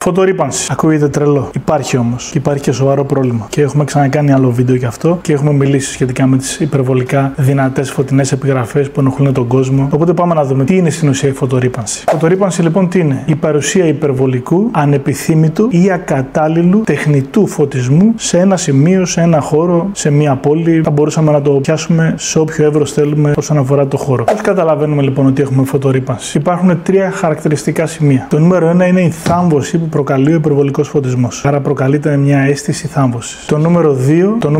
Φωτορύπανση. Ακούγεται τρελό. Υπάρχει όμως. Υπάρχει και σοβαρό πρόβλημα. Και έχουμε ξανακάνει άλλο βίντεο γι' αυτό και έχουμε μιλήσει σχετικά με τις υπερβολικά δυνατές φωτεινές επιγραφές που ενοχλούν τον κόσμο. Οπότε πάμε να δούμε τι είναι στην ουσία η φωτορύπανση. Φωτορύπανση λοιπόν τι είναι? Η παρουσία υπερβολικού, ανεπιθύμητου ή ακατάλληλου τεχνητού φωτισμού σε ένα σημείο, σε ένα χώρο, σε μία πόλη. Θα μπορούσαμε να το πιάσουμε σε όποιο εύρος θέλουμε όσον αφορά το χώρο. Πώς καταλαβαίνουμε λοιπόν ότι έχουμε φωτορύπανση? Υπάρχουν τρία χαρακτηριστικά σημεία. Το νούμερο 1 είναι η θάμβωση που προκαλεί ο υπερβολικός φωτισμός. Άρα προκαλείται μια αίσθηση θάμβωσης. Το νούμερο 2. Το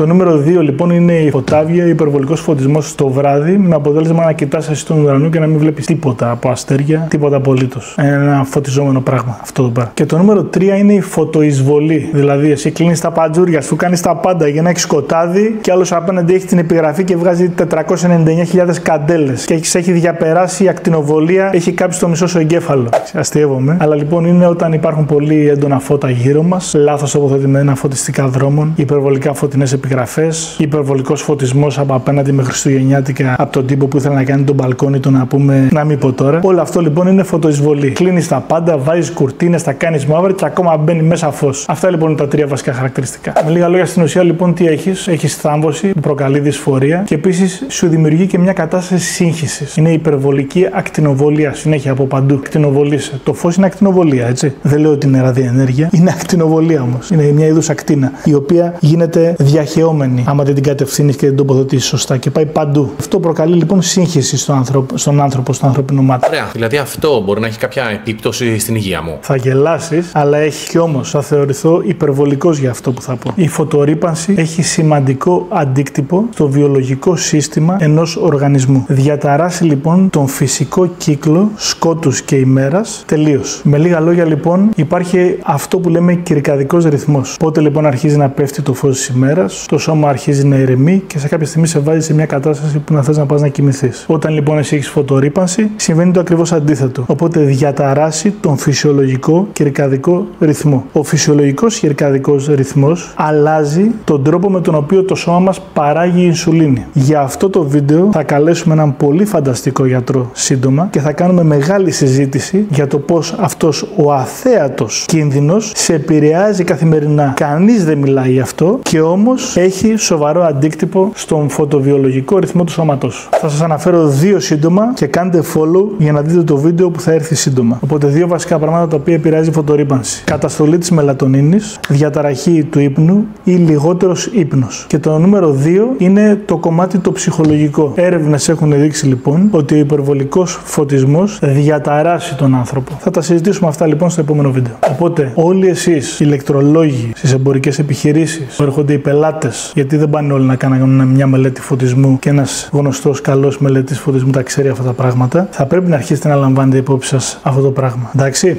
νούμερο 2 λοιπόν είναι η φωτάβια, υπερβολικός φωτισμός στο βράδυ, με αποτέλεσμα να κοιτάς εσύ στον ουρανό και να μην βλέπεις τίποτα από αστέρια, τίποτα απολύτως. Ένα φωτιζόμενο πράγμα αυτό εδώ πέρα. Και το νούμερο 3 είναι η φωτοεισβολή. Δηλαδή, εσύ κλείνεις τα παντζούρια σου, κάνεις τα πάντα για να έχεις σκοτάδι, και άλλος απέναντι έχει την επιγραφή και βγάζει 499.000 καντέλες. Και έχει διαπεράσει η ακτινοβολία, έχει κάψει το μισό σου εγκέφαλο. Αστείευομαι. Αλλά λοιπόν είναι όταν υπάρχουν πολύ έντονα φώτα γύρω μας, λάθος τοποθετημένα φωτιστικά δρόμων, υπερβολικά φωτεινές επιγραφές, υπερβολικός φωτισμός από απέναντι με χριστουγεννιάτικα από τον τύπο που ήθελε να κάνει τον μπαλκόνι του, να πούμε, να μην πω τώρα. Όλο αυτό λοιπόν είναι φωτοεισβολή. Κλείνεις τα πάντα, βάζεις κουρτίνες, τα κάνεις μαύρα και ακόμα μπαίνει μέσα φως. Αυτά λοιπόν είναι τα τρία βασικά χαρακτηριστικά. Με λίγα λόγια, στην ουσία λοιπόν τι έχεις? Έχεις θάμβωση που προκαλεί δυσφορία και επίσης σου δημιουργεί και μια κατάσταση σύγχυσης. Είναι υπερβολική ακτινοβολία συνέχεια από παντού. Ακτινοβολείσαι. Το φως είναι ακτινοβολία, έτσι. Δεν λέω ότι είναι ραδιενέργεια, είναι ακτινοβολία όμως. Είναι μια είδους ακτίνα η οποία γίνεται διαχεόμενη άμα δεν την κατευθύνεις και δεν τοποθετήσεις σωστά και πάει παντού. Αυτό προκαλεί λοιπόν σύγχυση στον άνθρωπο, στο ανθρώπινο μάτι. Ωραία. Δηλαδή αυτό μπορεί να έχει κάποια επίπτωση στην υγεία μου? Θα γελάσεις, αλλά έχει κι όμως. Θα θεωρηθώ υπερβολικός για αυτό που θα πω. Η φωτορύπανση έχει σημαντικό αντίκτυπο στο βιολογικό σύστημα ενός οργανισμού. Διαταράσσει λοιπόν τον φυσικό κύκλο σκότους και ημέρας τελείως. Με λίγα λόγια λοιπόν υπάρχει αυτό που λέμε κυρκαδικός ρυθμός. Πότε λοιπόν αρχίζει να πέφτει το φως της ημέρας, το σώμα αρχίζει να ηρεμεί και σε κάποια στιγμή σε βάζει σε μια κατάσταση που να θες να πας να κοιμηθείς. Όταν λοιπόν εσύ έχεις φωτορύπανση, συμβαίνει το ακριβώς αντίθετο. Οπότε διαταράσσει τον φυσιολογικό κυρκαδικό ρυθμό. Ο φυσιολογικός κυρκαδικός ρυθμός αλλάζει τον τρόπο με τον οποίο το σώμα μας παράγει ινσουλίνη. Για αυτό το βίντεο θα καλέσουμε έναν πολύ φανταστικό γιατρό σύντομα και θα κάνουμε μεγάλη συζήτηση για το πώς αυτός ο αθέατος κίνδυνος σε επηρεάζει καθημερινά. Κανείς δεν μιλάει γι' αυτό και όμως έχει σοβαρό αντίκτυπο στον φωτοβιολογικό ρυθμό του σώματος. Θα σας αναφέρω δύο σύντομα και κάντε follow για να δείτε το βίντεο που θα έρθει σύντομα. Οπότε δύο βασικά πράγματα τα οποία επηρεάζει η φωτορύπανση. Καταστολή της μελατονίνης, διαταραχή του ύπνου ή λιγότερος ύπνος. Και το νούμερο 2 είναι το κομμάτι το ψυχολογικό. Έρευνες έχουν δείξει λοιπόν ότι ο υπερβολικός φωτισμός διαταράσσει τον άνθρωπο. Θα τα συζητήσουμε αυτά λοιπόν στο επόμενο βίντεο. Οπότε όλοι εσείς, ηλεκτρολόγοι στις εμπορικές επιχειρήσεις, που έρχονται οι πελάτες, γιατί δεν πάνε όλοι να κάνουν μια μελέτη φωτισμού και ένας γνωστός καλός μελετής φωτισμού τα ξέρει αυτά τα πράγματα, θα πρέπει να αρχίσετε να λαμβάνετε υπόψη σας αυτό το πράγμα. Εντάξει.